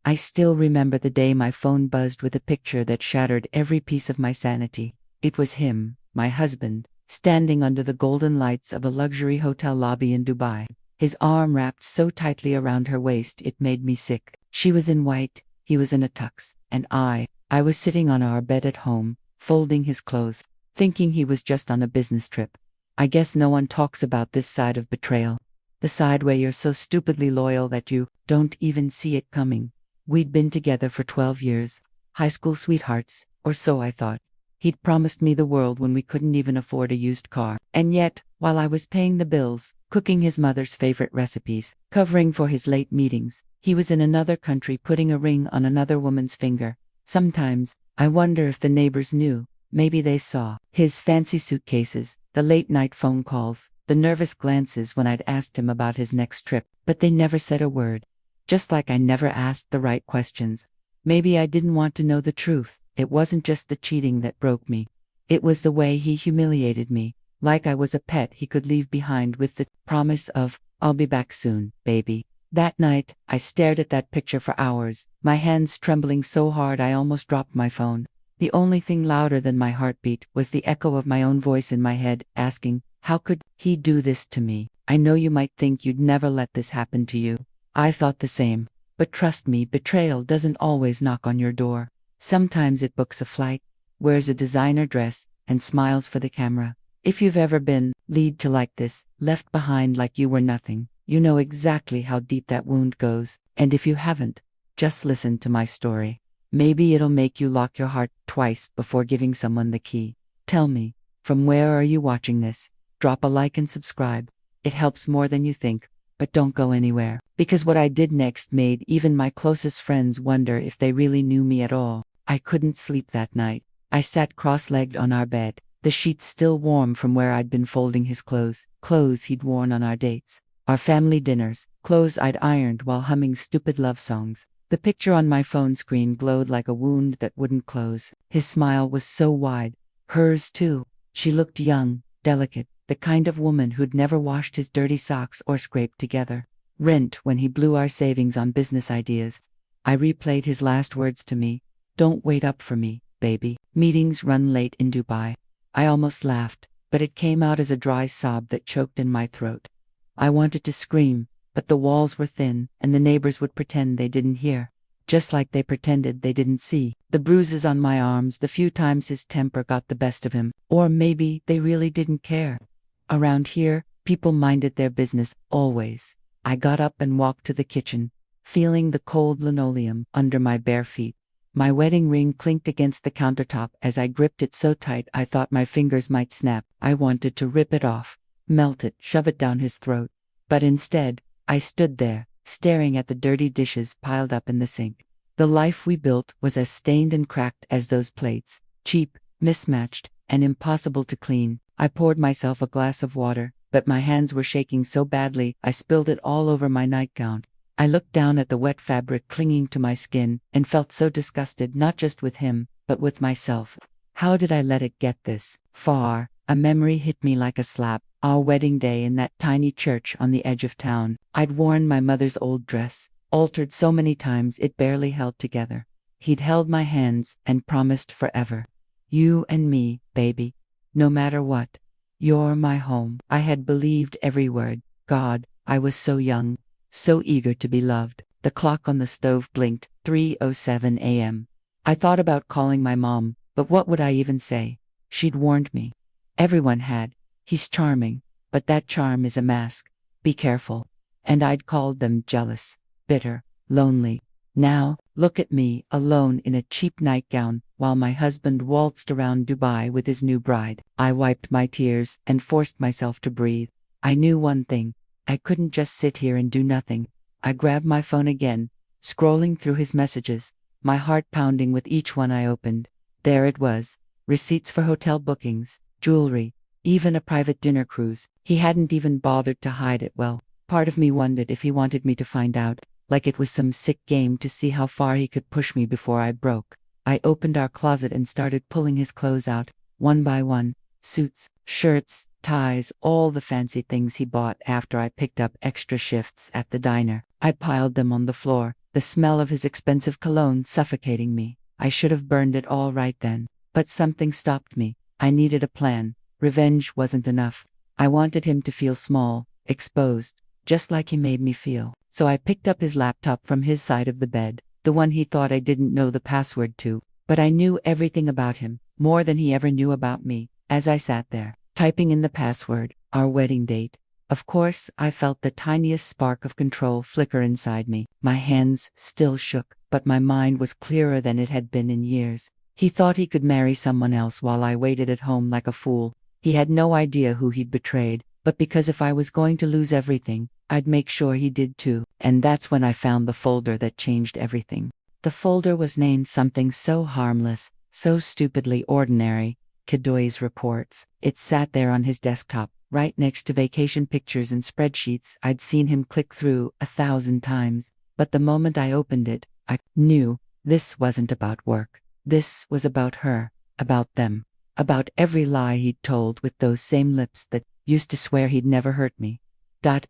I still remember the day my phone buzzed with a picture that shattered every piece of my sanity. It was him, my husband, standing under the golden lights of a luxury hotel lobby in Dubai. His arm wrapped so tightly around her waist it made me sick. She was in white, he was in a tux, and I was sitting on our bed at home, folding his clothes, thinking he was just on a business trip. I guess no one talks about this side of betrayal. The side where you're so stupidly loyal that you don't even see it coming. We'd been together for 12 years, high school sweethearts, or so I thought. He'd promised me the world when we couldn't even afford a used car. And yet, while I was paying the bills, cooking his mother's favorite recipes, covering for his late meetings, he was in another country putting a ring on another woman's finger. Sometimes, I wonder if the neighbors knew. Maybe they saw his fancy suitcases, the late-night phone calls, the nervous glances when I'd asked him about his next trip, but they never said a word. Just like I never asked the right questions. Maybe I didn't want to know the truth. It wasn't just the cheating that broke me. It was the way he humiliated me, like I was a pet he could leave behind with the promise of, "I'll be back soon, baby." That night, I stared at that picture for hours, my hands trembling so hard I almost dropped my phone. The only thing louder than my heartbeat was the echo of my own voice in my head, asking, how could he do this to me? I know you might think you'd never let this happen to you. I thought the same. But trust me, betrayal doesn't always knock on your door. Sometimes it books a flight, wears a designer dress, and smiles for the camera. If you've ever been led to like this, left behind like you were nothing, you know exactly how deep that wound goes. And if you haven't, just listen to my story. Maybe it'll make you lock your heart twice before giving someone the key. Tell me, from where are you watching this? Drop a like and subscribe. It helps more than you think. But don't go anywhere, because what I did next made even my closest friends wonder if they really knew me at all. I couldn't sleep that night. I sat cross-legged on our bed, the sheets still warm from where I'd been folding his clothes he'd worn on our dates, our family dinners, clothes I'd ironed while humming stupid love songs. The picture on my phone screen glowed like a wound that wouldn't close. His smile was so wide. Hers too. She looked young, delicate, the kind of woman who'd never washed his dirty socks or scraped together rent when he blew our savings on business ideas. I replayed his last words to me. Don't wait up for me, baby. Meetings run late in Dubai. I almost laughed, but it came out as a dry sob that choked in my throat. I wanted to scream, but the walls were thin, and the neighbors would pretend they didn't hear. Just like they pretended they didn't see. The bruises on my arms, the few times his temper got the best of him. Or maybe they really didn't care. Around here, people minded their business, always. I got up and walked to the kitchen, feeling the cold linoleum under my bare feet. My wedding ring clinked against the countertop as I gripped it so tight I thought my fingers might snap. I wanted to rip it off, melt it, shove it down his throat. But instead, I stood there, staring at the dirty dishes piled up in the sink. The life we built was as stained and cracked as those plates, cheap, mismatched, and impossible to clean. I poured myself a glass of water, but my hands were shaking so badly I spilled it all over my nightgown. I looked down at the wet fabric clinging to my skin and felt so disgusted, not just with him, but with myself. How did I let it get this far? A memory hit me like a slap. Our wedding day in that tiny church on the edge of town. I'd worn my mother's old dress, altered so many times it barely held together. He'd held my hands and promised forever. You and me, baby. No matter what. You're my home. I had believed every word. God, I was so young, so eager to be loved. The clock on the stove blinked, 3:07 a.m. I thought about calling my mom, but what would I even say? She'd warned me. Everyone had. He's charming, but that charm is a mask. Be careful. And I'd called them jealous, bitter, lonely. Now, look at me, alone in a cheap nightgown, while my husband waltzed around Dubai with his new bride. I wiped my tears and forced myself to breathe. I knew one thing. I couldn't just sit here and do nothing. I grabbed my phone again, scrolling through his messages, my heart pounding with each one I opened. There it was. Receipts for hotel bookings, jewelry, even a private dinner cruise. He hadn't even bothered to hide it well. Part of me wondered if he wanted me to find out, like it was some sick game to see how far he could push me before I broke. I opened our closet and started pulling his clothes out, one by one. Suits, shirts, ties, all the fancy things he bought after I picked up extra shifts at the diner. I piled them on the floor, the smell of his expensive cologne suffocating me. I should have burned it all right then. But something stopped me. I needed a plan. Revenge wasn't enough. I wanted him to feel small, exposed, just like he made me feel. So I picked up his laptop from his side of the bed, the one he thought I didn't know the password to. But I knew everything about him, more than he ever knew about me. As I sat there, typing in the password, our wedding date, of course, I felt the tiniest spark of control flicker inside me. My hands still shook, but my mind was clearer than it had been in years. He thought he could marry someone else while I waited at home like a fool. He had no idea who he'd betrayed, but because if I was going to lose everything, I'd make sure he did too. And that's when I found the folder that changed everything. The folder was named something so harmless, so stupidly ordinary, Kadoi's reports. It sat there on his desktop, right next to vacation pictures and spreadsheets I'd seen him click through 1,000 times. But the moment I opened it, I knew this wasn't about work. This was about her, about them, about every lie he'd told with those same lips that used to swear he'd never hurt me.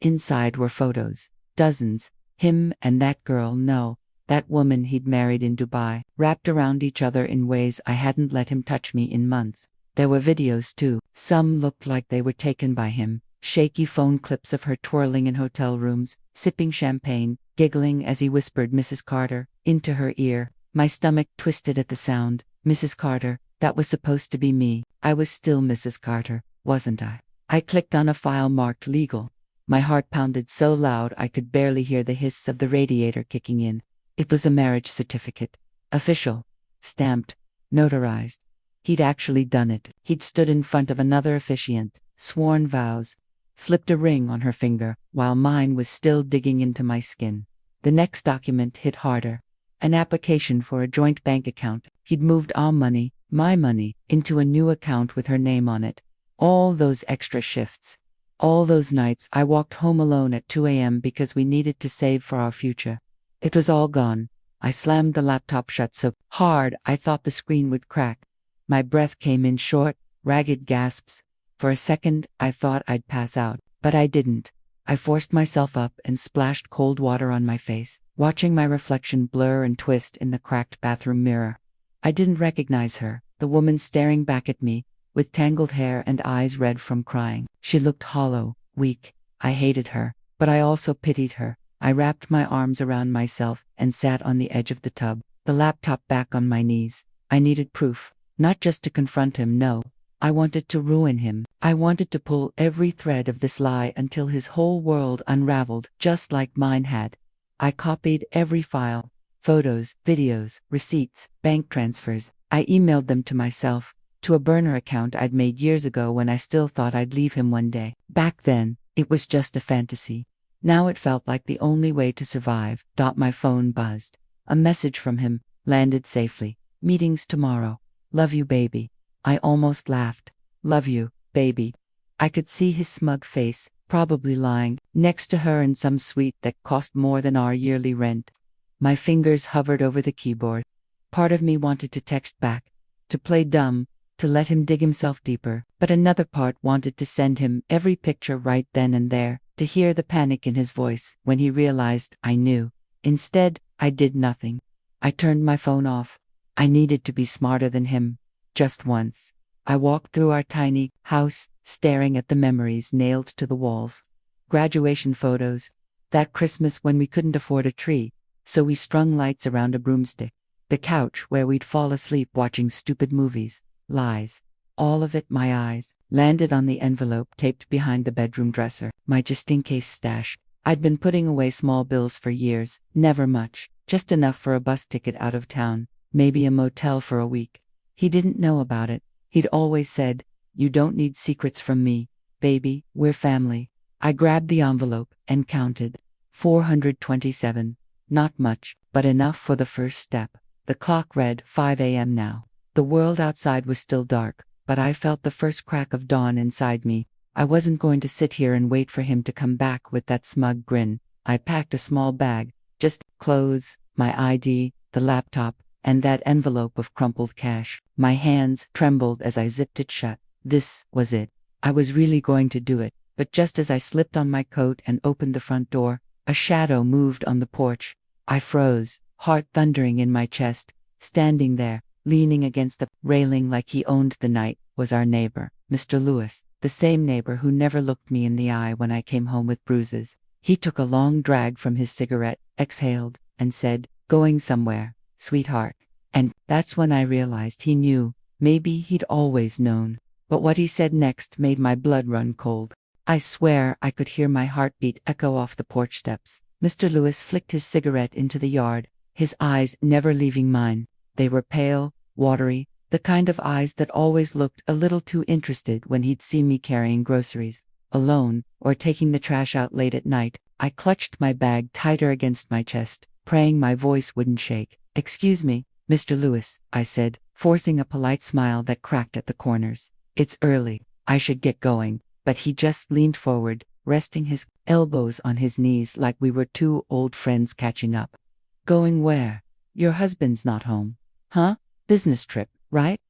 Inside were photos, dozens, him and that girl, no, that woman he'd married in Dubai, wrapped around each other in ways I hadn't let him touch me in months. There were videos too. Some looked like they were taken by him. Shaky phone clips of her twirling in hotel rooms, sipping champagne, giggling as he whispered Mrs. Carter into her ear. My stomach twisted at the sound. Mrs. Carter, that was supposed to be me. I was still Mrs. Carter, wasn't I? I clicked on a file marked legal. My heart pounded so loud I could barely hear the hiss of the radiator kicking in. It was a marriage certificate. Official. Stamped. Notarized. He'd actually done it. He'd stood in front of another officiant, sworn vows, slipped a ring on her finger, while mine was still digging into my skin. The next document hit harder. An application for a joint bank account. He'd moved our money, my money, into a new account with her name on it. All those extra shifts. All those nights I walked home alone at 2 a.m. because we needed to save for our future. It was all gone. I slammed the laptop shut so hard I thought the screen would crack. My breath came in short, ragged gasps. For a second, I thought I'd pass out, but I didn't. I forced myself up and splashed cold water on my face, watching my reflection blur and twist in the cracked bathroom mirror. I didn't recognize her, the woman staring back at me, with tangled hair and eyes red from crying. She looked hollow, weak. I hated her, but I also pitied her. I wrapped my arms around myself and sat on the edge of the tub, the laptop back on my knees. I needed proof. Not just to confront him, no. I wanted to ruin him. I wanted to pull every thread of this lie until his whole world unraveled, just like mine had. I copied every file. Photos, videos, receipts, bank transfers. I emailed them to myself, to a burner account I'd made years ago when I still thought I'd leave him one day. Back then, it was just a fantasy. Now it felt like the only way to survive. My phone buzzed. A message from him, landed safely. Meetings tomorrow. Love you, baby. I almost laughed. Love you, baby. I could see his smug face, probably lying next to her in some suite that cost more than our yearly rent. My fingers hovered over the keyboard. Part of me wanted to text back, to play dumb, to let him dig himself deeper, but another part wanted to send him every picture right then and there, to hear the panic in his voice when he realized I knew. Instead, I did nothing. I turned my phone off. I needed to be smarter than him. Just once. I walked through our tiny house, staring at the memories nailed to the walls. Graduation photos. That Christmas when we couldn't afford a tree, so we strung lights around a broomstick. The couch where we'd fall asleep watching stupid movies. Lies. All of it, my eyes, landed on the envelope taped behind the bedroom dresser. My just-in-case stash. I'd been putting away small bills for years. Never much. Just enough for a bus ticket out of town. Maybe a motel for a week. He didn't know about it. He'd always said, "You don't need secrets from me, baby, we're family." I grabbed the envelope and counted. 427. Not much, but enough for the first step. The clock read 5 a.m. now. The world outside was still dark, but I felt the first crack of dawn inside me. I wasn't going to sit here and wait for him to come back with that smug grin. I packed a small bag, just clothes, my ID, the laptop, and that envelope of crumpled cash. My hands trembled as I zipped it shut. This was it. I was really going to do it, but just as I slipped on my coat and opened the front door, a shadow moved on the porch. I froze, heart thundering in my chest. Standing there, leaning against the railing like he owned the night, was our neighbor, Mr. Lewis, the same neighbor who never looked me in the eye when I came home with bruises. He took a long drag from his cigarette, exhaled, and said, "Going somewhere, sweetheart?" And that's when I realized he knew. Maybe he'd always known. But what he said next made my blood run cold. I swear I could hear my heartbeat echo off the porch steps. Mr. Lewis flicked his cigarette into the yard, his eyes never leaving mine. They were pale, watery, the kind of eyes that always looked a little too interested when he'd see me carrying groceries, alone, or taking the trash out late at night. I clutched my bag tighter against my chest, praying my voice wouldn't shake. "Excuse me, Mr. Lewis," I said, forcing a polite smile that cracked at the corners. "It's early. I should get going." But he just leaned forward, resting his elbows on his knees like we were two old friends catching up. "Going where? Your husband's not home." "Huh? Business trip, right?"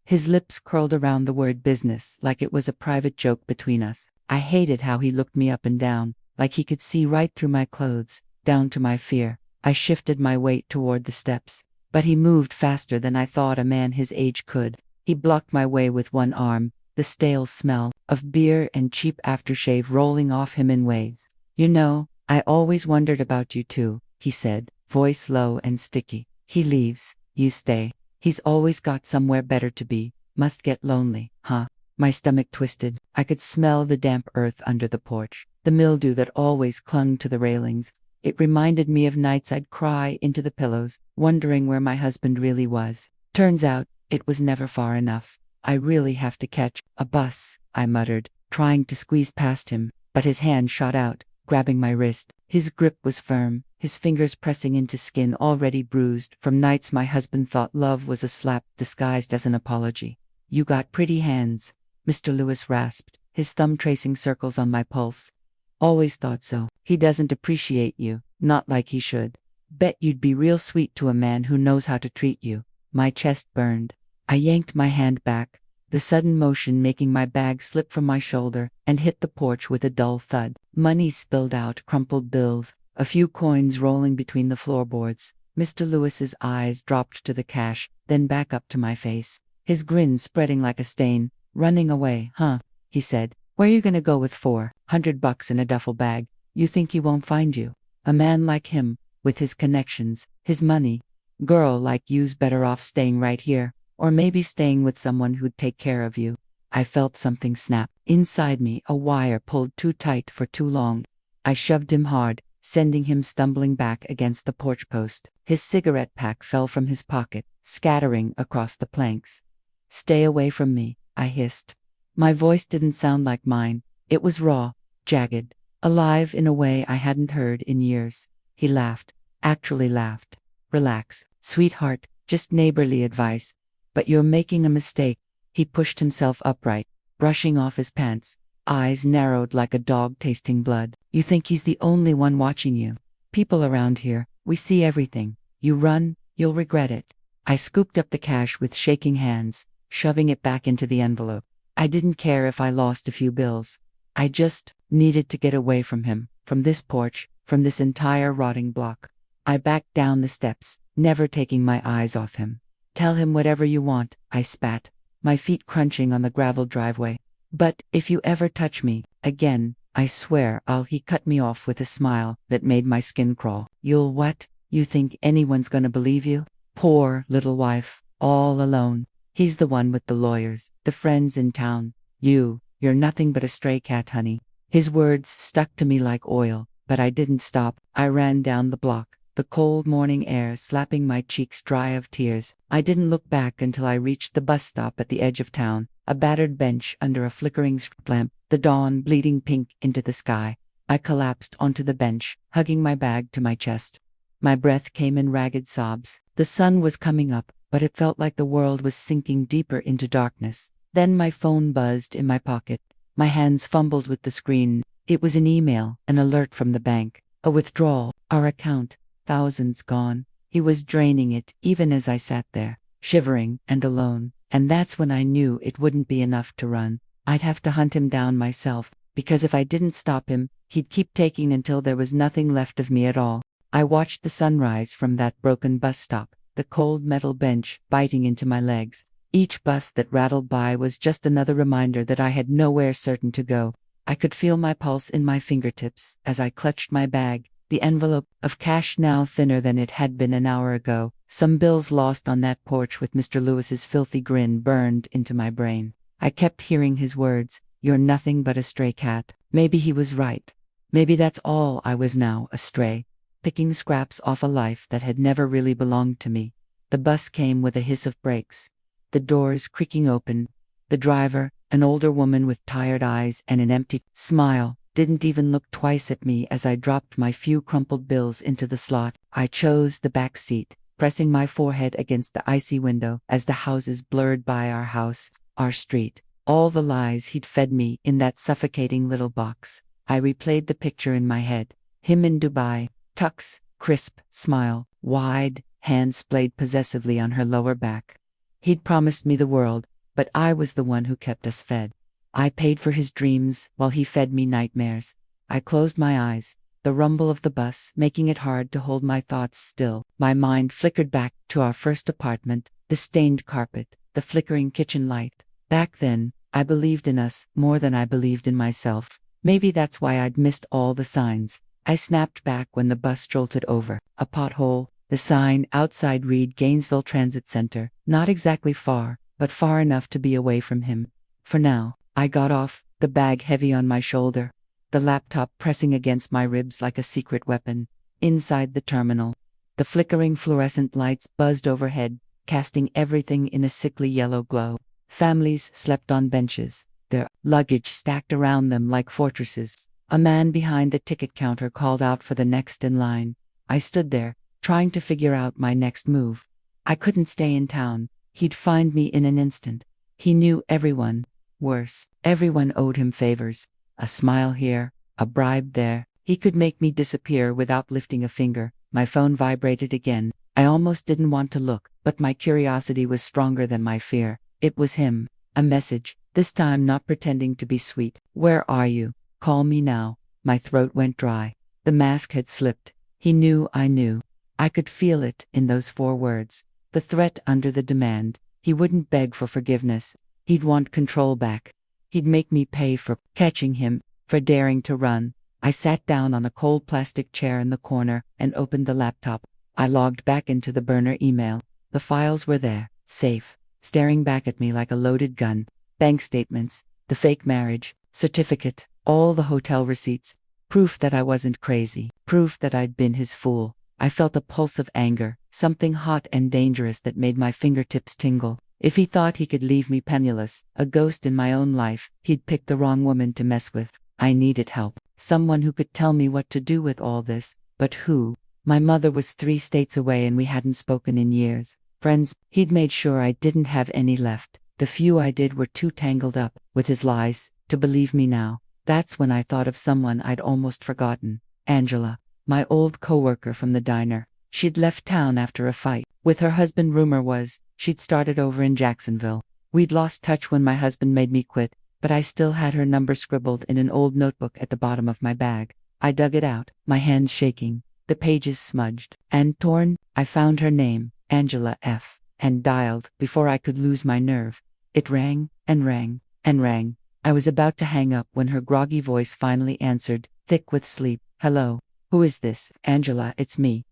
His lips curled around the word business like it was a private joke between us. I hated how he looked me up and down, like he could see right through my clothes, down to my fear. I shifted my weight toward the steps, but he moved faster than I thought a man his age could. He blocked my way with one arm, the stale smell of beer and cheap aftershave rolling off him in waves. "You know, I always wondered about you too," he said, voice low and sticky. "He leaves, you stay. He's always got somewhere better to be. Must get lonely, huh?" My stomach twisted. I could smell the damp earth under the porch, the mildew that always clung to the railings. It reminded me of nights I'd cry into the pillows, wondering where my husband really was. Turns out, it was never far enough. "I really have to catch a bus," I muttered, trying to squeeze past him, but his hand shot out, grabbing my wrist. His grip was firm, his fingers pressing into skin already bruised from nights my husband thought love was a slap disguised as an apology. "You got pretty hands," Mr. Lewis rasped, his thumb tracing circles on my pulse. "Always thought so. He doesn't appreciate you, not like he should. Bet you'd be real sweet to a man who knows how to treat you." My chest burned. I yanked my hand back, the sudden motion making my bag slip from my shoulder and hit the porch with a dull thud. Money spilled out, crumpled bills, a few coins rolling between the floorboards. Mr. Lewis's eyes dropped to the cash, then back up to my face, his grin spreading like a stain. "Running away, huh?" he said. "Where you gonna go with $400 in a duffel bag? You think he won't find you? A man like him, with his connections, his money. Girl like you's better off staying right here. Or maybe staying with someone who'd take care of you." I felt something snap. Inside me, a wire pulled too tight for too long. I shoved him hard, sending him stumbling back against the porch post. His cigarette pack fell from his pocket, scattering across the planks. "Stay away from me," I hissed. My voice didn't sound like mine. It was raw, jagged, alive in a way I hadn't heard in years. He laughed, actually laughed. "Relax, sweetheart, just neighborly advice. But you're making a mistake." He pushed himself upright, brushing off his pants, eyes narrowed like a dog tasting blood. "You think he's the only one watching you? People around here, we see everything. You run, you'll regret it." I scooped up the cash with shaking hands, shoving it back into the envelope. I didn't care if I lost a few bills. I just needed to get away from him, from this porch, from this entire rotting block. I backed down the steps, never taking my eyes off him. "Tell him whatever you want," I spat, my feet crunching on the gravel driveway. "But if you ever touch me again, I swear He cut me off with a smile that made my skin crawl. "You'll what? You think anyone's gonna believe you? Poor little wife, all alone. He's the one with the lawyers, the friends in town. You're nothing but a stray cat, honey." His words stuck to me like oil, but I didn't stop. I ran down the block, the cold morning air slapping my cheeks dry of tears. I didn't look back until I reached the bus stop at the edge of town, a battered bench under a flickering street lamp, the dawn bleeding pink into the sky. I collapsed onto the bench, hugging my bag to my chest. My breath came in ragged sobs. The sun was coming up, but it felt like the world was sinking deeper into darkness. Then my phone buzzed in my pocket. My hands fumbled with the screen. It was an email, an alert from the bank. A withdrawal, our account. Thousands gone. He was draining it, even as I sat there, shivering and alone. And that's when I knew it wouldn't be enough to run. I'd have to hunt him down myself, because if I didn't stop him, he'd keep taking until there was nothing left of me at all. I watched the sunrise from that broken bus stop, the cold metal bench biting into my legs. Each bus that rattled by was just another reminder that I had nowhere certain to go. I could feel my pulse in my fingertips as I clutched my bag, the envelope of cash now thinner than it had been an hour ago, some bills lost on that porch with Mr. Lewis's filthy grin burned into my brain. I kept hearing his words, "You're nothing but a stray cat." Maybe he was right. Maybe that's all I was now, a stray, picking scraps off a life that had never really belonged to me. The bus came with a hiss of brakes, the doors creaking open. The driver, an older woman with tired eyes and an empty smile, didn't even look twice at me as I dropped my few crumpled bills into the slot. I chose the back seat, pressing my forehead against the icy window as the houses blurred by our house, our street, all the lies he'd fed me in that suffocating little box. I replayed the picture in my head. Him in Dubai, tux, crisp, smile, wide, hands splayed possessively on her lower back. He'd promised me the world, but I was the one who kept us fed. I paid for his dreams while he fed me nightmares. I closed my eyes, the rumble of the bus making it hard to hold my thoughts still. My mind flickered back to our first apartment, the stained carpet, the flickering kitchen light. Back then, I believed in us more than I believed in myself. Maybe that's why I'd missed all the signs. I snapped back when the bus jolted over a pothole. The sign outside read Gainesville Transit Center, not exactly far, but far enough to be away from him. For now. I got off, the bag heavy on my shoulder, the laptop pressing against my ribs like a secret weapon. Inside the terminal, the flickering fluorescent lights buzzed overhead, casting everything in a sickly yellow glow. Families slept on benches, their luggage stacked around them like fortresses. A man behind the ticket counter called out for the next in line. I stood there, trying to figure out my next move. I couldn't stay in town. He'd find me in an instant. He knew everyone. Worse, everyone owed him favors. A smile here, a bribe there. He could make me disappear without lifting a finger. My phone vibrated again. I almost didn't want to look, but my curiosity was stronger than my fear. It was him. A message, this time not pretending to be sweet. "Where are you? Call me now." My throat went dry. The mask had slipped. He knew I knew. I could feel it in those 4 words. The threat under the demand. He wouldn't beg for forgiveness. He'd want control back. He'd make me pay for catching him, for daring to run. I sat down on a cold plastic chair in the corner and opened the laptop. I logged back into the burner email. The files were there, safe, staring back at me like a loaded gun. Bank statements, the fake marriage certificate, all the hotel receipts. Proof that I wasn't crazy. Proof that I'd been his fool. I felt a pulse of anger, something hot and dangerous that made my fingertips tingle. If he thought he could leave me penniless, a ghost in my own life, he'd picked the wrong woman to mess with. I needed help. Someone who could tell me what to do with all this. But who? My mother was 3 states away and we hadn't spoken in years. Friends, he'd made sure I didn't have any left. The few I did were too tangled up with his lies to believe me now. That's when I thought of someone I'd almost forgotten. Angela, my old coworker from the diner. She'd left town after a fight with her husband. Rumor was she'd started over in Jacksonville. We'd lost touch when my husband made me quit, but I still had her number scribbled in an old notebook at the bottom of my bag. I dug it out, my hands shaking, the pages smudged and torn. I found her name, Angela F., and dialed before I could lose my nerve. It rang and rang and rang. I was about to hang up when her groggy voice finally answered, thick with sleep. "Hello. Who is this?" "Angela, it's me.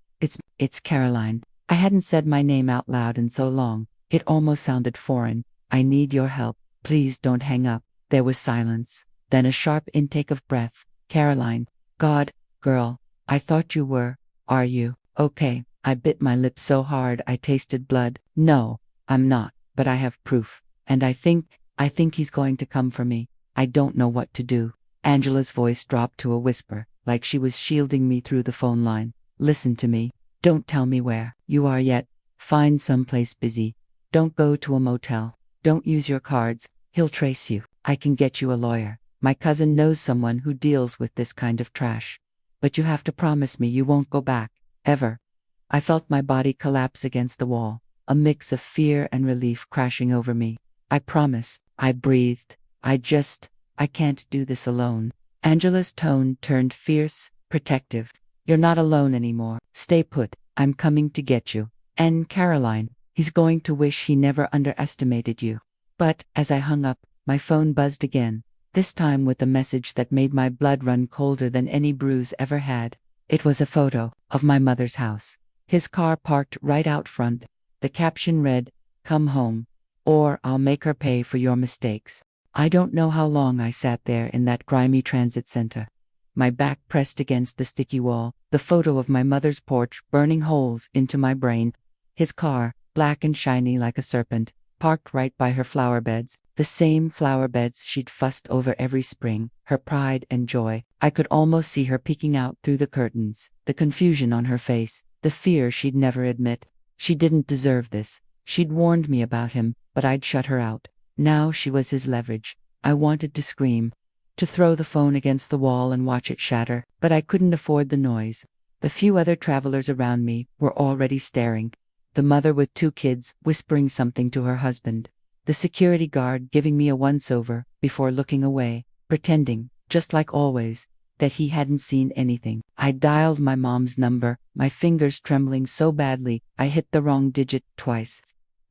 It's Caroline." I hadn't said my name out loud in so long. It almost sounded foreign. "I need your help. Please don't hang up." There was silence, then a sharp intake of breath. "Caroline. God, girl, I thought you were. Are you okay?" I bit my lip so hard I tasted blood. "No, I'm not, but I have proof. And I think he's going to come for me. I don't know what to do." Angela's voice dropped to a whisper, like she was shielding me through the phone line. "Listen to me. Don't tell me where you are yet. Find someplace busy. Don't go to a motel. Don't use your cards. He'll trace you. I can get you a lawyer. My cousin knows someone who deals with this kind of trash. But you have to promise me you won't go back. Ever." I felt my body collapse against the wall, a mix of fear and relief crashing over me. "I promise," I breathed. I can't do this alone." Angela's tone turned fierce, protective. "You're not alone anymore. Stay put. I'm coming to get you. And Caroline, he's going to wish he never underestimated you. But, as I hung up, my phone buzzed again, this time with a message that made my blood run colder than any bruise ever had. It was a photo of my mother's house. His car parked right out front. The caption read, "Come home, or I'll make her pay for your mistakes." I don't know how long I sat there in that grimy transit center, my back pressed against the sticky wall, the photo of my mother's porch burning holes into my brain. His car, black and shiny like a serpent, parked right by her flower beds, the same flower beds she'd fussed over every spring, her pride and joy. I could almost see her peeking out through the curtains, the confusion on her face, the fear she'd never admit. She didn't deserve this. She'd warned me about him, but I'd shut her out. Now she was his leverage. I wanted to scream, to throw the phone against the wall and watch it shatter, but I couldn't afford the noise. The few other travelers around me were already staring. The mother with 2 kids whispering something to her husband. The security guard giving me a once-over before looking away, pretending, just like always, that he hadn't seen anything. I dialed my mom's number, my fingers trembling so badly I hit the wrong digit twice.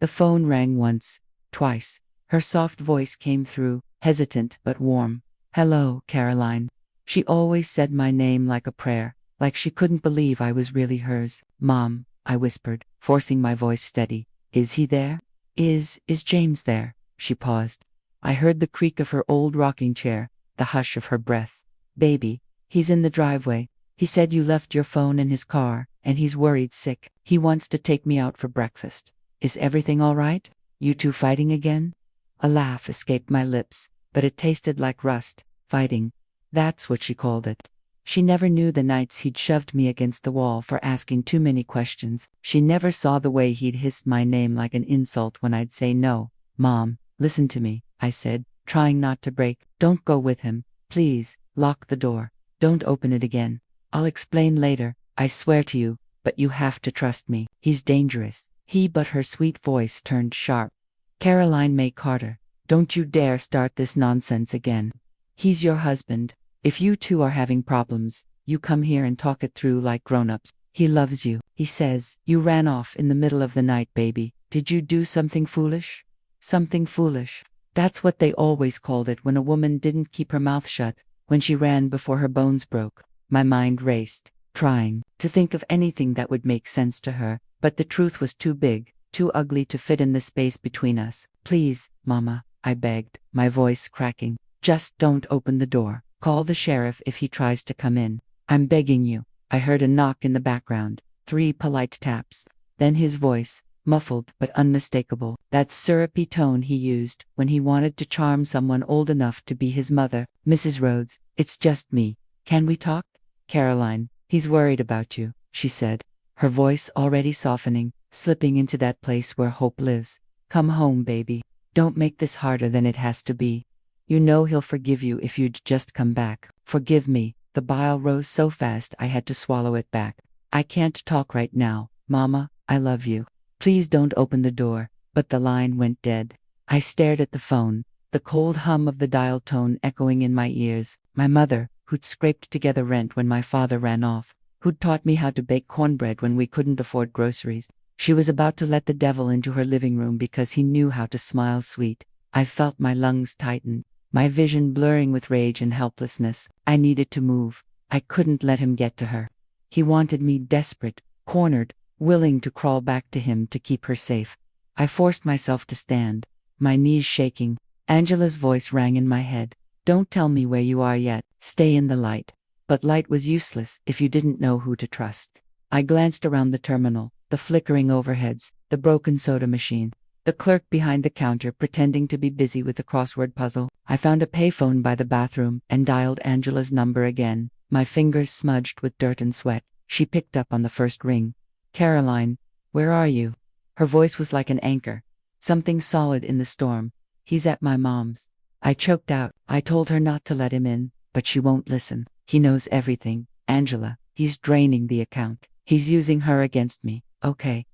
The phone rang once, twice. Her soft voice came through, hesitant but warm. "Hello, Caroline." She always said my name like a prayer, like she couldn't believe I was really hers. "Mom," I whispered, forcing my voice steady. "Is he there? Is James there?" She paused. I heard the creak of her old rocking chair, the hush of her breath. "Baby, he's in the driveway. He said you left your phone in his car, and he's worried sick. He wants to take me out for breakfast. Is everything all right? You two fighting again?" A laugh escaped my lips, but it tasted like rust. Fighting. That's what she called it. She never knew the nights he'd shoved me against the wall for asking too many questions. She never saw the way he'd hissed my name like an insult when I'd say no. "Mom, listen to me," I said, trying not to break. "Don't go with him. Please, lock the door. Don't open it again. I'll explain later, I swear to you, but you have to trust me. He's dangerous." But her sweet voice turned sharp. "Caroline May Carter, don't you dare start this nonsense again. He's your husband. If you two are having problems, you come here and talk it through like grown-ups. He loves you. He says you ran off in the middle of the night, baby. Did you do something foolish?" Something foolish. That's what they always called it when a woman didn't keep her mouth shut, when she ran before her bones broke. My mind raced, trying to think of anything that would make sense to her, but the truth was too big, too ugly to fit in the space between us. "Please, Mama," I begged, my voice cracking. "Just don't open the door. Call the sheriff if he tries to come in. I'm begging you." I heard a knock in the background, 3 polite taps. Then his voice, muffled but unmistakable, that syrupy tone he used when he wanted to charm someone old enough to be his mother. "Mrs. Rhodes, it's just me. Can we talk?" "Caroline, he's worried about you," she said, her voice already softening, slipping into that place where hope lives. "Come home, baby. Don't make this harder than it has to be. You know he'll forgive you if you'd just come back." "Forgive me." The bile rose so fast I had to swallow it back. "I can't talk right now. Mama, I love you. Please don't open the door." But the line went dead. I stared at the phone, the cold hum of the dial tone echoing in my ears. My mother, who'd scraped together rent when my father ran off, who'd taught me how to bake cornbread when we couldn't afford groceries. She was about to let the devil into her living room because he knew how to smile sweet. I felt my lungs tighten, my vision blurring with rage and helplessness. I needed to move. I couldn't let him get to her. He wanted me desperate, cornered, willing to crawl back to him to keep her safe. I forced myself to stand, my knees shaking. Angela's voice rang in my head. "Don't tell me where you are yet. Stay in the light." But light was useless if you didn't know who to trust. I glanced around the terminal, the flickering overheads, the broken soda machine, the clerk behind the counter pretending to be busy with the crossword puzzle. I found a payphone by the bathroom and dialed Angela's number again, my fingers smudged with dirt and sweat. She picked up on the first ring. "Caroline, where are you?" Her voice was like an anchor, something solid in the storm. "He's at my mom's." I choked out. I told her not to let him in, but she won't listen. "He knows everything, Angela. He's draining the account. He's using her against me." Okay,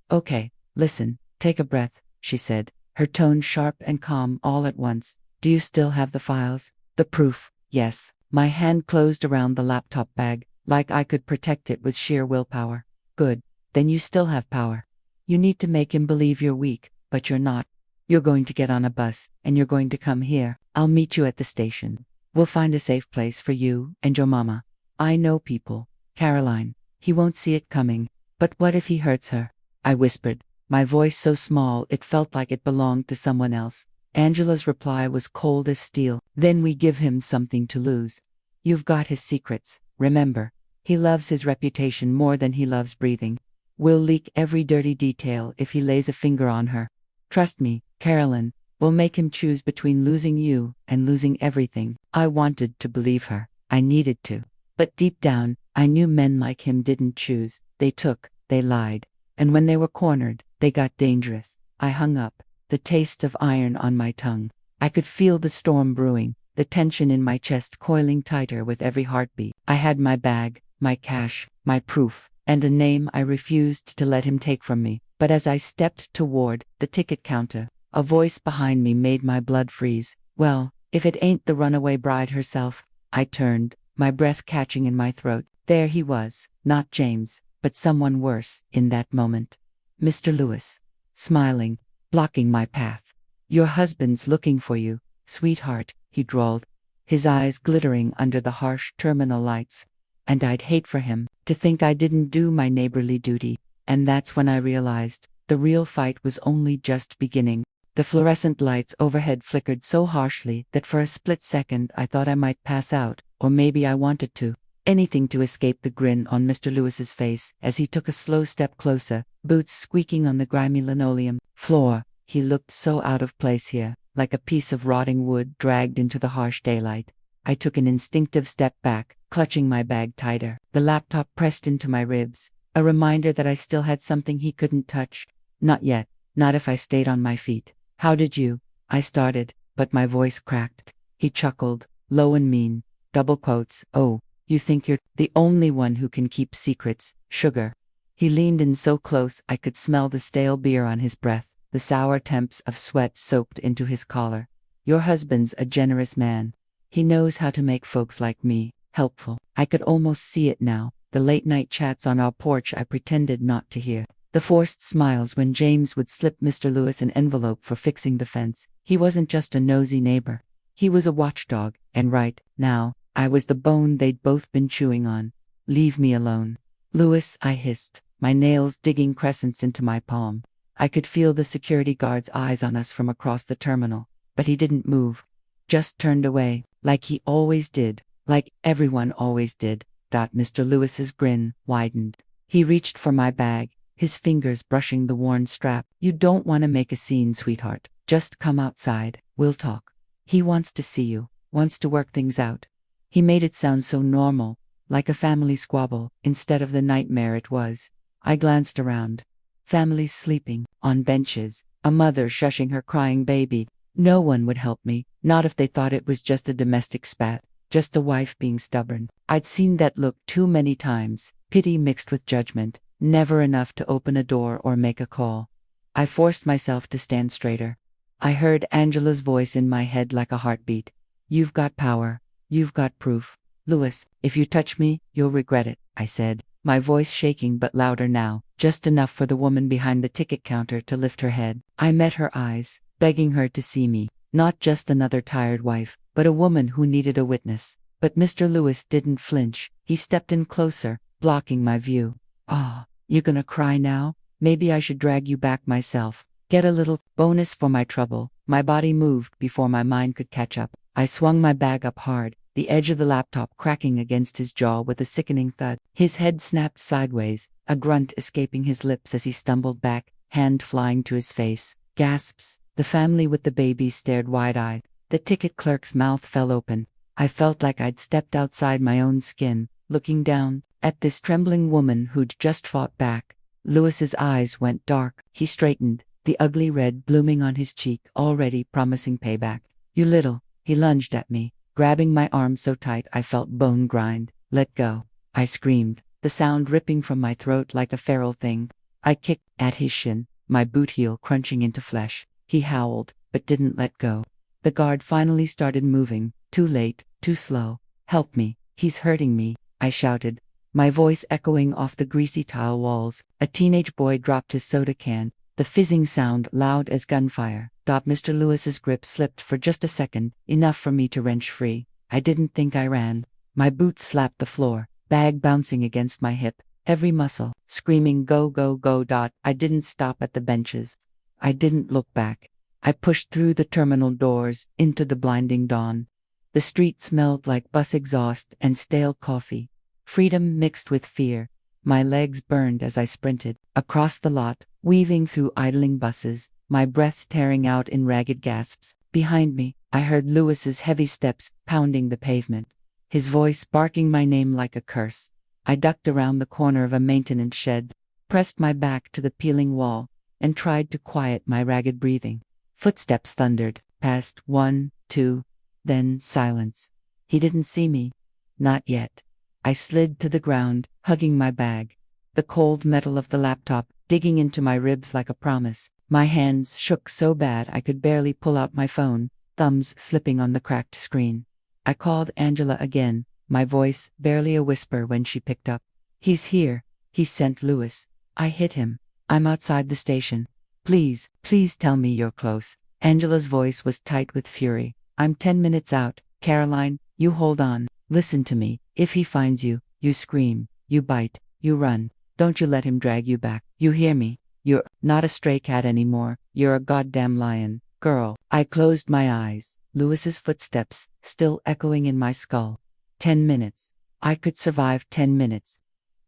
listen, take a breath," she said, her tone sharp and calm all at once. "Do you still have the files? The proof?" "Yes." My hand closed around the laptop bag, like I could protect it with sheer willpower. Good. Then you still have power. You need to make him believe you're weak, but you're not. You're going to get on a bus, and you're going to come here. I'll meet you at the station. We'll find a safe place for you and your mama. I know people. Caroline. He won't see it coming. But what if he hurts her? I whispered, my voice so small it felt like it belonged to someone else. Angela's reply was cold as steel. Then we give him something to lose. You've got his secrets, remember. He loves his reputation more than he loves breathing. We'll leak every dirty detail if he lays a finger on her. Trust me, Carolyn, we'll make him choose between losing you and losing everything. I wanted to believe her. I needed to. But deep down, I knew men like him didn't choose. They took, they lied. And when they were cornered, they got dangerous. I hung up, the taste of iron on my tongue. I could feel the storm brewing, the tension in my chest coiling tighter with every heartbeat. I had my bag, my cash, my proof, and a name I refused to let him take from me. But as I stepped toward the ticket counter, a voice behind me made my blood freeze. Well, if it ain't the runaway bride herself. I turned, my breath catching in my throat. There he was, not James, but someone worse in that moment. Mr. Lewis, smiling, blocking my path. Your husband's looking for you, sweetheart, he drawled, his eyes glittering under the harsh terminal lights. And I'd hate for him to think I didn't do my neighborly duty. And that's when I realized the real fight was only just beginning. The fluorescent lights overhead flickered so harshly that for a split second I thought I might pass out, or maybe I wanted to. Anything to escape the grin on Mr. Lewis's face as he took a slow step closer, boots squeaking on the grimy linoleum floor. He looked so out of place here, like a piece of rotting wood dragged into the harsh daylight. I took an instinctive step back, clutching my bag tighter. The laptop pressed into my ribs, a reminder that I still had something he couldn't touch. Not yet, not if I stayed on my feet. How did you? I started, but my voice cracked. He chuckled, low and mean, double quotes. Oh, you think you're the only one who can keep secrets, sugar. He leaned in so close I could smell the stale beer on his breath, the sour temps of sweat soaked into his collar. Your husband's a generous man. He knows how to make folks like me helpful. I could almost see it now, the late-night chats on our porch I pretended not to hear. The forced smiles when James would slip Mr. Lewis an envelope for fixing the fence. He wasn't just a nosy neighbor. He was a watchdog, and right now, I was the bone they'd both been chewing on. Leave me alone. Lewis, I hissed, my nails digging crescents into my palm. I could feel the security guard's eyes on us from across the terminal, but he didn't move. Just turned away, like he always did, like everyone always did. Mr. Lewis's grin widened. He reached for my bag, his fingers brushing the worn strap. You don't want to make a scene, sweetheart. Just come outside, we'll talk. He wants to see you, wants to work things out. He made it sound so normal, like a family squabble, instead of the nightmare it was. I glanced around. Families sleeping, on benches, a mother shushing her crying baby. No one would help me, not if they thought it was just a domestic spat, just a wife being stubborn. I'd seen that look too many times, pity mixed with judgment, never enough to open a door or make a call. I forced myself to stand straighter. I heard Angela's voice in my head like a heartbeat. You've got power. You've got proof. Lewis, if you touch me, you'll regret it, I said, my voice shaking but louder now, just enough for the woman behind the ticket counter to lift her head. I met her eyes, begging her to see me, not just another tired wife, but a woman who needed a witness. But Mr. Lewis didn't flinch. He stepped in closer, blocking my view. Oh, you gonna cry now? Maybe I should drag you back myself. Get a little bonus for my trouble. My body moved before my mind could catch up. I swung my bag up hard, the edge of the laptop cracking against his jaw with a sickening thud. His head snapped sideways, a grunt escaping his lips as he stumbled back, hand flying to his face. Gasps. The family with the baby stared wide-eyed. The ticket clerk's mouth fell open. I felt like I'd stepped outside my own skin, looking down at this trembling woman who'd just fought back. Lewis's eyes went dark. He straightened, the ugly red blooming on his cheek, already promising payback. You little. He lunged at me, grabbing my arm so tight I felt bone grind. Let go. I screamed, the sound ripping from my throat like a feral thing. I kicked at his shin, my boot heel crunching into flesh. He howled, but didn't let go. The guard finally started moving, too late, too slow. Help me, he's hurting me, I shouted. my voice echoing off the greasy tile walls. A teenage boy dropped his soda can, the fizzing sound loud as gunfire. Mr. Lewis's grip slipped for just a second, enough for me to wrench free. I didn't think I ran. My boots slapped the floor, bag bouncing against my hip, every muscle screaming go, go, go. I didn't stop at the benches. I didn't look back. I pushed through the terminal doors, into the blinding dawn. The street smelled like bus exhaust and stale coffee. Freedom mixed with fear. My legs burned as I sprinted across the lot, weaving through idling buses, my breath tearing out in ragged gasps. Behind me, I heard Lewis's heavy steps pounding the pavement, his voice barking my name like a curse. I ducked around the corner of a maintenance shed, pressed my back to the peeling wall, and tried to quiet my ragged breathing. Footsteps thundered, past 1, 2, then silence. He didn't see me. Not yet. I slid to the ground, hugging my bag. The cold metal of the laptop digging into my ribs like a promise. My hands shook so bad I could barely pull out my phone, thumbs slipping on the cracked screen. I called Angela again, my voice barely a whisper when she picked up. He's here. He sent Lewis. I hit him. I'm outside the station. Please, please tell me you're close. Angela's voice was tight with fury. I'm 10 minutes out. Caroline, you hold on. Listen to me. If he finds you, you scream, you bite, you run. Don't you let him drag you back. You hear me? You're not a stray cat anymore. You're a goddamn lion, girl. I closed my eyes. Lewis's footsteps still echoing in my skull. 10 minutes. I could survive 10 minutes.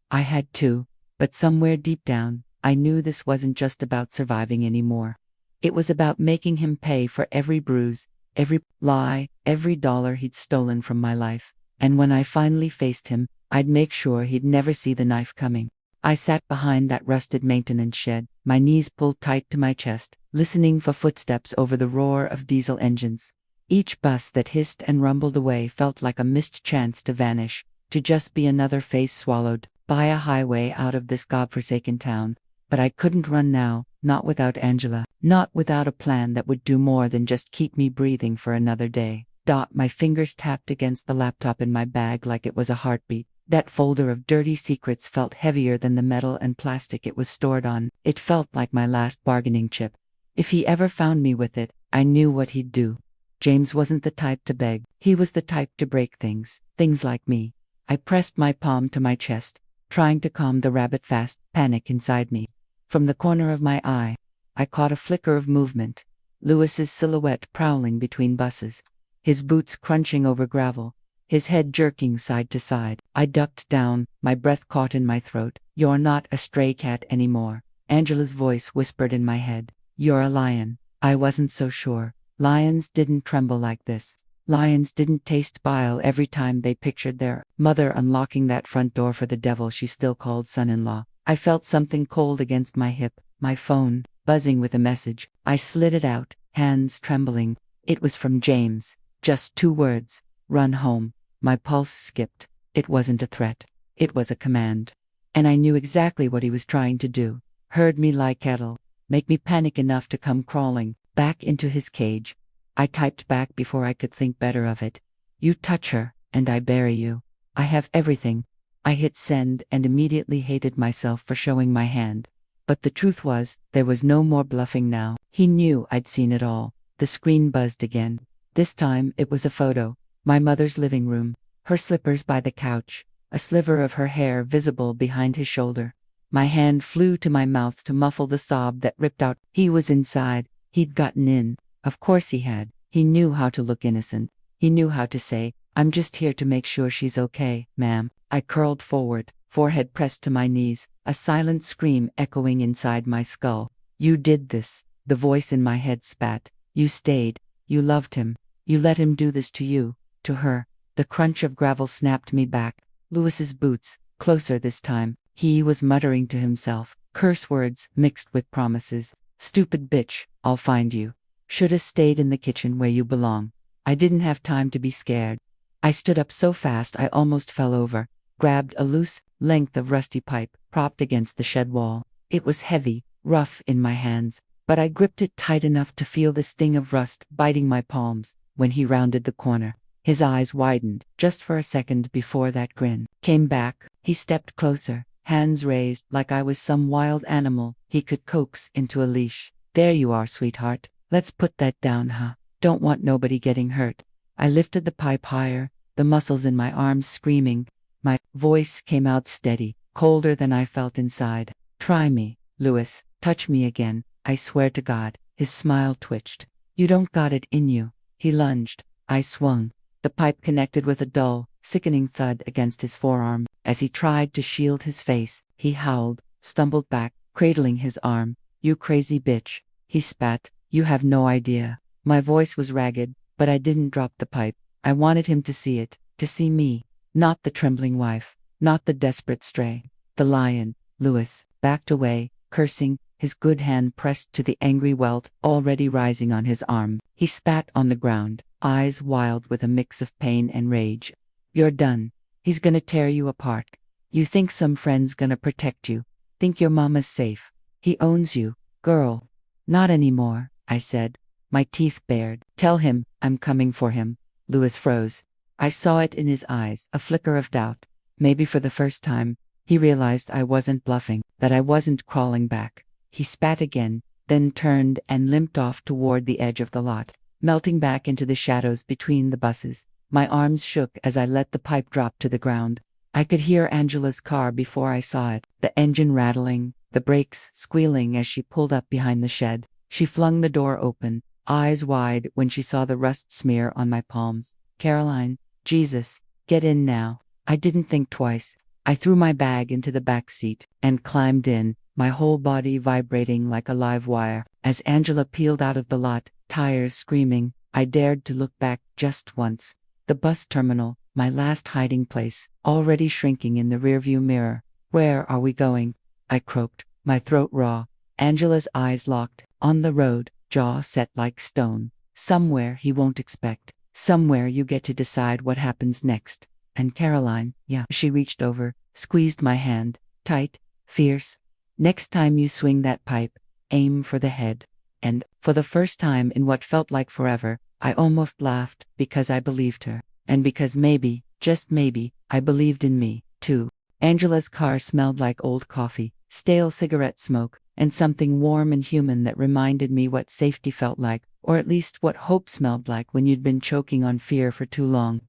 I had to, but somewhere deep down, I knew this wasn't just about surviving anymore. It was about making him pay for every bruise, every lie, every dollar he'd stolen from my life. And when I finally faced him, I'd make sure he'd never see the knife coming. I sat behind that rusted maintenance shed, my knees pulled tight to my chest, listening for footsteps over the roar of diesel engines. Each bus that hissed and rumbled away felt like a missed chance to vanish, to just be another face swallowed by a highway out of this godforsaken town. But I couldn't run now, not without Angela, not without a plan that would do more than just keep me breathing for another day. My fingers tapped against the laptop in my bag like it was a heartbeat. That folder of dirty secrets felt heavier than the metal and plastic it was stored on. It felt like my last bargaining chip. If he ever found me with it, I knew what he'd do. James wasn't the type to beg. He was the type to break things like me. I pressed my palm to my chest, trying to calm the rabbit-fast panic inside me. From the corner of my eye, I caught a flicker of movement. Lewis's silhouette prowling between buses, his boots crunching over gravel, his head jerking side to side. I ducked down, my breath caught in my throat. You're not a stray cat anymore. Angela's voice whispered in my head. You're a lion. I wasn't so sure. Lions didn't tremble like this. Lions didn't taste bile every time they pictured their mother unlocking that front door for the devil she still called son-in-law. I felt something cold against my hip, my phone, buzzing with a message. I slid it out, hands trembling. It was from James. Just 2 words. Run home. My pulse skipped. It wasn't a threat. It was a command. And I knew exactly what he was trying to do. Herd me like cattle. Make me panic enough to come crawling back into his cage. I typed back before I could think better of it. You touch her, and I bury you. I have everything. I hit send and immediately hated myself for showing my hand. But the truth was, there was no more bluffing now. He knew I'd seen it all. The screen buzzed again. This time it was a photo. My mother's living room, her slippers by the couch, a sliver of her hair visible behind his shoulder. My hand flew to my mouth to muffle the sob that ripped out. He was inside. He'd gotten in. Of course he had. He knew how to look innocent. He knew how to say, I'm just here to make sure she's okay, ma'am. I curled forward, forehead pressed to my knees, a silent scream echoing inside my skull. You did this. The voice in my head spat. You stayed. You loved him. You let him do this to you, to her. The crunch of gravel snapped me back. Lewis's boots, closer this time. He was muttering to himself, curse words mixed with promises. Stupid bitch, I'll find you. Shoulda stayed in the kitchen where you belong. I didn't have time to be scared. I stood up so fast I almost fell over, grabbed a loose length of rusty pipe, propped against the shed wall. It was heavy, rough in my hands, but I gripped it tight enough to feel the sting of rust biting my palms. When he rounded the corner, his eyes widened, just for a second before that grin. came back. He stepped closer, hands raised like I was some wild animal he could coax into a leash. There you are, sweetheart. Let's put that down, huh? Don't want nobody getting hurt. I lifted the pipe higher, the muscles in my arms screaming. My voice came out steady, colder than I felt inside. Try me, Louis. Touch me again. I swear to God. His smile twitched. You don't got it in you. He lunged. I swung. The pipe connected with a dull, sickening thud against his forearm. As he tried to shield his face, he howled, stumbled back, cradling his arm. You crazy bitch. He spat. You have no idea. My voice was ragged, but I didn't drop the pipe. I wanted him to see it, to see me. Not the trembling wife, not the desperate stray. The lion. Louis backed away, cursing, his good hand pressed to the angry welt already rising on his arm. He spat on the ground, eyes wild with a mix of pain and rage. You're done. He's gonna tear you apart. You think some friend's gonna protect you. Think your mama's safe. He owns you, girl. Not anymore, I said, my teeth bared. Tell him I'm coming for him. Louis froze. I saw it in his eyes, a flicker of doubt. Maybe for the first time, he realized I wasn't bluffing, that I wasn't crawling back. He spat again, then turned and limped off toward the edge of the lot, melting back into the shadows between the buses. My arms shook as I let the pipe drop to the ground. I could hear Angela's car before I saw it, the engine rattling, the brakes squealing as she pulled up behind the shed. She flung the door open, eyes wide when she saw the rust smear on my palms. Caroline, Jesus, get in now. I didn't think twice. I threw my bag into the back seat and climbed in, my whole body vibrating like a live wire. As Angela peeled out of the lot, tires screaming, I dared to look back just once. The bus terminal, my last hiding place, already shrinking in the rearview mirror. Where are we going? I croaked, my throat raw. Angela's eyes locked, on the road, jaw set like stone. Somewhere he won't expect. Somewhere you get to decide what happens next. And Caroline, yeah. She reached over, squeezed my hand, tight, fierce. Next time you swing that pipe, aim for the head. And, for the first time in what felt like forever, I almost laughed because I believed her. And because maybe, just maybe, I believed in me, too. Angela's car smelled like old coffee, stale cigarette smoke, and something warm and human that reminded me what safety felt like, or at least what hope smelled like when you'd been choking on fear for too long.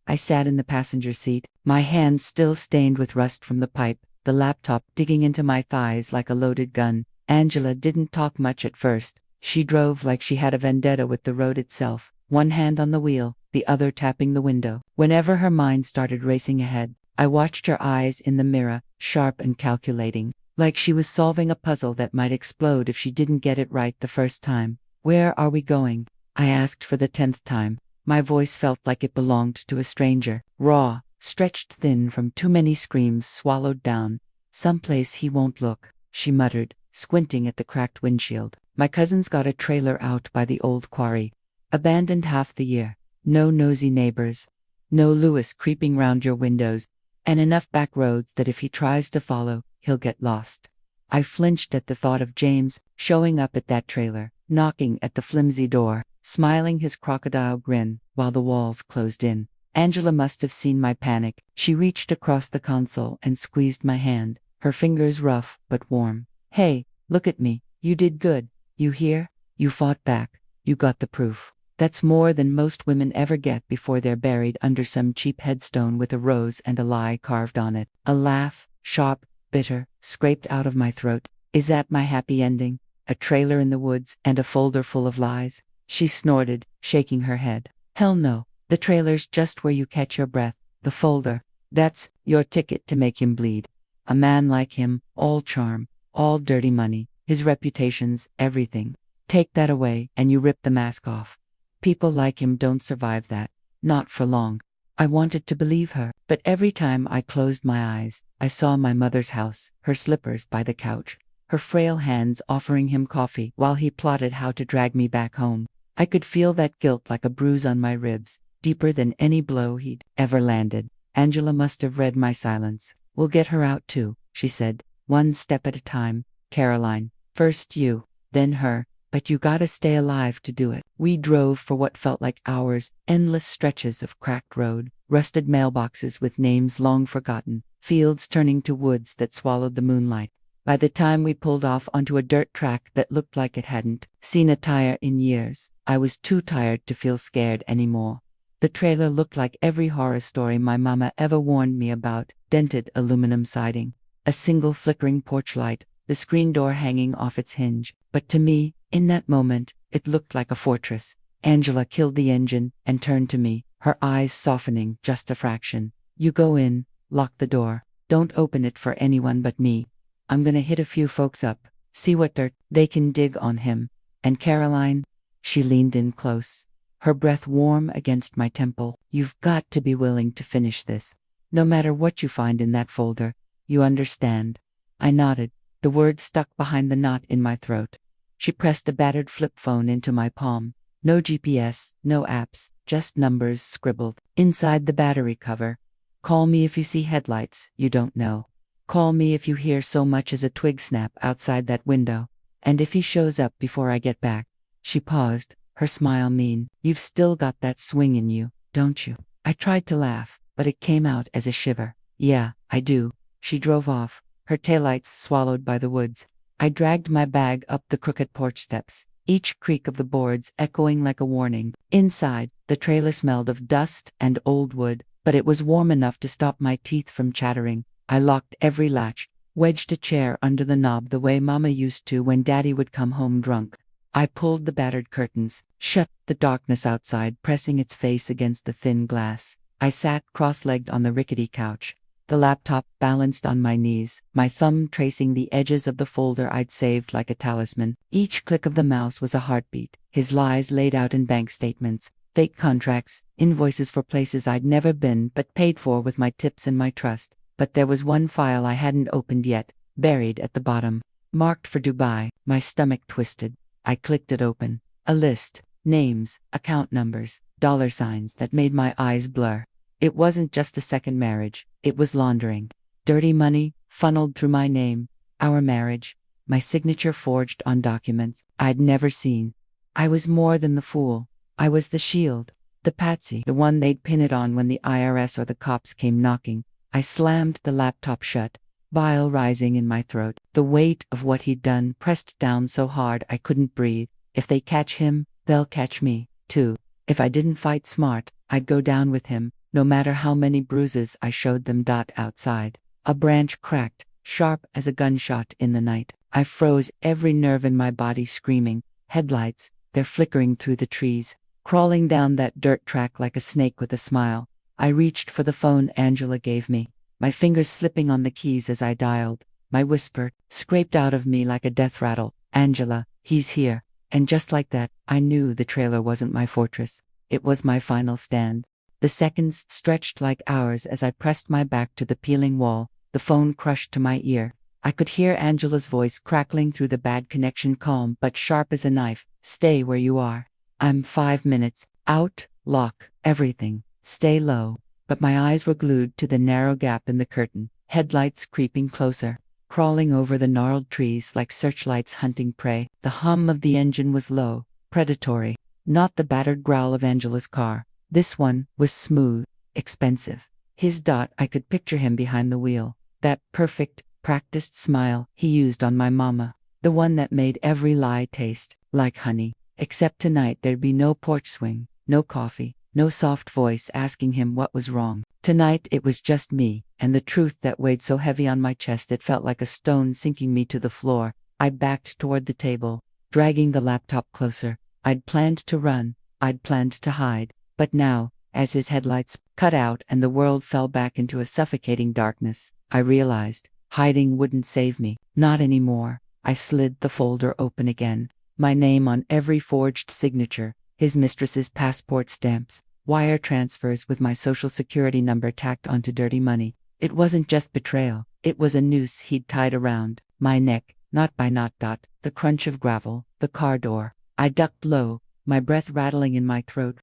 I sat in the passenger seat, my hands still stained with rust from the pipe, the laptop digging into my thighs like a loaded gun. Angela didn't talk much at first. She drove like she had a vendetta with the road itself, one hand on the wheel, the other tapping the window. Whenever her mind started racing ahead, I watched her eyes in the mirror, sharp and calculating, like she was solving a puzzle that might explode if she didn't get it right the first time. Where are we going? I asked for the 10th time. My voice felt like it belonged to a stranger, raw, stretched thin from too many screams swallowed down. Someplace he won't look, she muttered, squinting at the cracked windshield. My cousin's got a trailer out by the old quarry. Abandoned half the year. No nosy neighbors. No Louis creeping round your windows. And enough back roads that if he tries to follow, he'll get lost. I flinched at the thought of James showing up at that trailer, knocking at the flimsy door, smiling his crocodile grin while the walls closed in. Angela must have seen my panic. She reached across the console and squeezed my hand, her fingers rough but warm. Hey, look at me. You did good. You hear? You fought back. You got the proof. That's more than most women ever get before they're buried under some cheap headstone with a rose and a lie carved on it. A laugh, sharp, bitter, scraped out of my throat. Is that my happy ending? A trailer in the woods and a folder full of lies? She snorted, shaking her head. Hell no. The trailer's just where you catch your breath. The folder. That's your ticket to make him bleed. A man like him, all charm, all dirty money, his reputation's everything. Take that away and you rip the mask off. People like him don't survive that. Not for long. I wanted to believe her, but every time I closed my eyes, I saw my mother's house, her slippers by the couch, her frail hands offering him coffee while he plotted how to drag me back home. I could feel that guilt like a bruise on my ribs, deeper than any blow he'd ever landed. Angela must have read my silence. We'll get her out too, she said, one step at a time. Caroline, first you, then her, but you gotta stay alive to do it. We drove for what felt like hours, endless stretches of cracked road, rusted mailboxes with names long forgotten, fields turning to woods that swallowed the moonlight. By the time we pulled off onto a dirt track that looked like it hadn't seen a tire in years, I was too tired to feel scared anymore. The trailer looked like every horror story my mama ever warned me about: dented aluminum siding, a single flickering porch light, the screen door hanging off its hinge. But to me, in that moment, it looked like a fortress. Angela killed the engine and turned to me, her eyes softening just a fraction. "You go in, lock the door. Don't open it for anyone but me. I'm gonna hit a few folks up, see what dirt they can dig on him. And Caroline," she leaned in close, her breath warm against my temple, "you've got to be willing to finish this. No matter what you find in that folder. You understand?" I nodded, the words stuck behind the knot in my throat. She pressed a battered flip phone into my palm. No GPS, no apps, just numbers scribbled inside the battery cover. "Call me if you see headlights you don't know. Call me if you hear so much as a twig snap outside that window. And if he shows up before I get back." She paused, her smile mean. "You've still got that swing in you, don't you?" I tried to laugh, but it came out as a shiver. "Yeah, I do." She drove off, her taillights swallowed by the woods. I dragged my bag up the crooked porch steps, each creak of the boards echoing like a warning. Inside, the trailer smelled of dust and old wood, but it was warm enough to stop my teeth from chattering. I locked every latch, wedged a chair under the knob the way Mama used to when Daddy would come home drunk. I pulled the battered curtains, shut the darkness outside pressing its face against the thin glass. I sat cross-legged on the rickety couch, the laptop balanced on my knees, my thumb tracing the edges of the folder I'd saved like a talisman. Each click of the mouse was a heartbeat, his lies laid out in bank statements, fake contracts, invoices for places I'd never been but paid for with my tips and my trust. But there was one file I hadn't opened yet, buried at the bottom, marked for Dubai. My stomach twisted. I clicked it open. A list, names, account numbers, dollar signs that made my eyes blur. It wasn't just a second marriage, it was laundering. Dirty money, funneled through my name, our marriage, my signature forged on documents I'd never seen. I was more than the fool. I was the shield, the patsy, the one they'd pin it on when the IRS or the cops came knocking. I slammed the laptop shut, bile rising in my throat, the weight of what he'd done pressed down so hard I couldn't breathe. If they catch him, they'll catch me, too. If I didn't fight smart, I'd go down with him, no matter how many bruises I showed them. Outside, a branch cracked, sharp as a gunshot in the night. I froze, every nerve in my body screaming. Headlights, they're flickering through the trees, crawling down that dirt track like a snake with a smile. I reached for the phone Angela gave me, my fingers slipping on the keys as I dialed. My whisper scraped out of me like a death rattle. "Angela, he's here." And just like that, I knew the trailer wasn't my fortress. It was my final stand. The seconds stretched like hours as I pressed my back to the peeling wall, the phone crushed to my ear. I could hear Angela's voice crackling through the bad connection, calm but sharp as a knife. "Stay where you are. I'm 5 minutes out, lock everything. Stay low." But my eyes were glued to the narrow gap in the curtain, headlights creeping closer, crawling over the gnarled trees like searchlights hunting prey. The hum of the engine was low, predatory, not the battered growl of Angela's car. This one was smooth, expensive. I could picture him behind the wheel, that perfect, practiced smile he used on my mama, the one that made every lie taste like honey. Except tonight there'd be no porch swing, no coffee, no soft voice asking him what was wrong. Tonight it was just me, and the truth that weighed so heavy on my chest it felt like a stone sinking me to the floor. I backed toward the table, dragging the laptop closer. I'd planned to run, I'd planned to hide, but now, as his headlights cut out and the world fell back into a suffocating darkness, I realized hiding wouldn't save me. Not anymore. I slid the folder open again, my name on every forged signature, his mistress's passport stamps, wire transfers with my social security number tacked onto dirty money. It wasn't just betrayal, it was a noose he'd tied around my neck, knot by knot. The crunch of gravel, the car door. I ducked low, my breath rattling in my throat.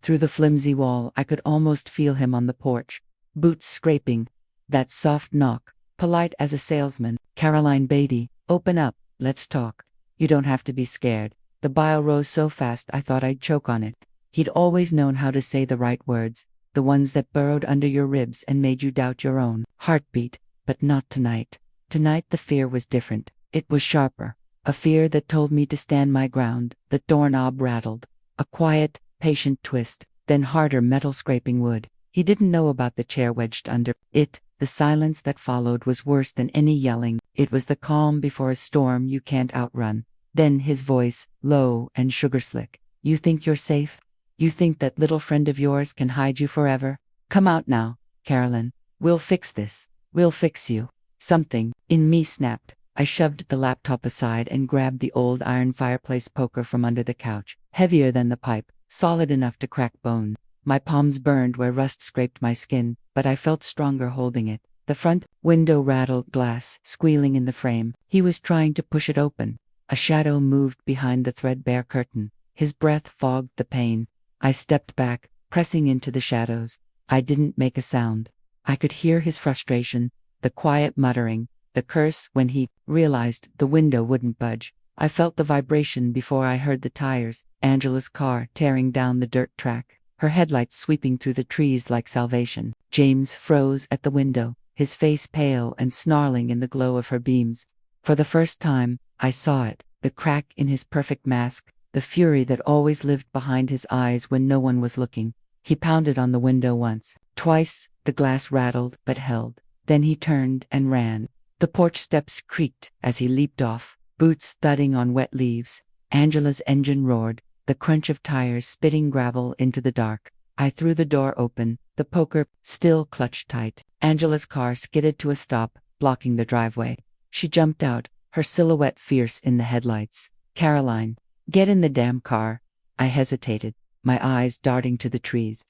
Through the flimsy wall I could almost feel him on the porch, boots scraping. That soft knock, polite as a salesman. "Caroline Beatty, open up, let's talk. You don't have to be scared." The bile rose so fast I thought I'd choke on it. He'd always known how to say the right words, the ones that burrowed under your ribs and made you doubt your own heartbeat. But not tonight. Tonight the fear was different. It was sharper. A fear that told me to stand my ground. The doorknob rattled. A quiet, patient twist, then harder metal scraping wood. He didn't know about the chair wedged under it. The silence that followed was worse than any yelling. It was the calm before a storm you can't outrun. Then his voice, low and sugar-slick. You think you're safe? You think that little friend of yours can hide you forever? Come out now, Carolyn. We'll fix this. We'll fix you. Something in me snapped. I shoved the laptop aside and grabbed the old iron fireplace poker from under the couch, heavier than the pipe, solid enough to crack bone. My palms burned where rust scraped my skin, but I felt stronger holding it. The front window rattled glass, squealing in the frame. He was trying to push it open. A shadow moved behind the threadbare curtain. His breath fogged the pain. I stepped back, pressing into the shadows. I didn't make a sound. I could hear his frustration, the quiet muttering, the curse when he realized the window wouldn't budge. I felt the vibration before I heard the tires, Angela's car tearing down the dirt track, her headlights sweeping through the trees like salvation. James froze at the window, his face pale and snarling in the glow of her beams. For the first time, I saw it, the crack in his perfect mask, the fury that always lived behind his eyes when no one was looking. He pounded on the window once, twice, the glass rattled but held. Then he turned and ran. The porch steps creaked as he leaped off, boots thudding on wet leaves. Angela's engine roared, the crunch of tires spitting gravel into the dark. I threw the door open, the poker still clutched tight. Angela's car skidded to a stop, blocking the driveway. She jumped out, her silhouette fierce in the headlights. Caroline, get in the damn car. I hesitated, my eyes darting to the trees.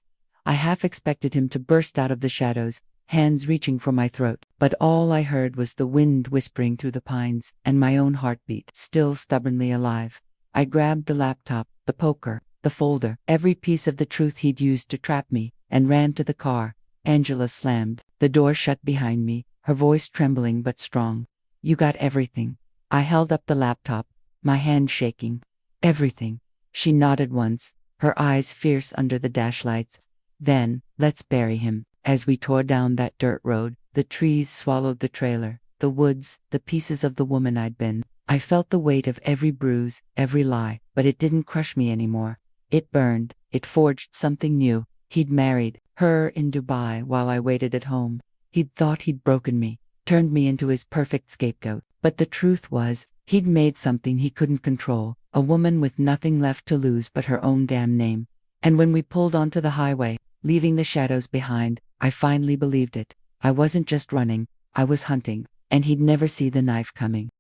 I half expected him to burst out of the shadows, hands reaching for my throat, but all I heard was the wind whispering through the pines and my own heartbeat still stubbornly alive. I grabbed the laptop, the poker, the folder, every piece of the truth he'd used to trap me, and ran to the car. Angela slammed the door shut behind me, her voice trembling but strong. You got everything. I held up the laptop, my hand shaking. Everything. She nodded once, her eyes fierce under the dash lights. Then, let's bury him. As we tore down that dirt road, the trees swallowed the trailer, the woods, the pieces of the woman I'd been. I felt the weight of every bruise, every lie, but it didn't crush me anymore. It burned, it forged something new. He'd married her in Dubai while I waited at home. He'd thought he'd broken me, turned me into his perfect scapegoat. But the truth was, he'd made something he couldn't control, a woman with nothing left to lose but her own damn name. And when we pulled onto the highway, leaving the shadows behind, I finally believed it. I wasn't just running, I was hunting, and he'd never see the knife coming.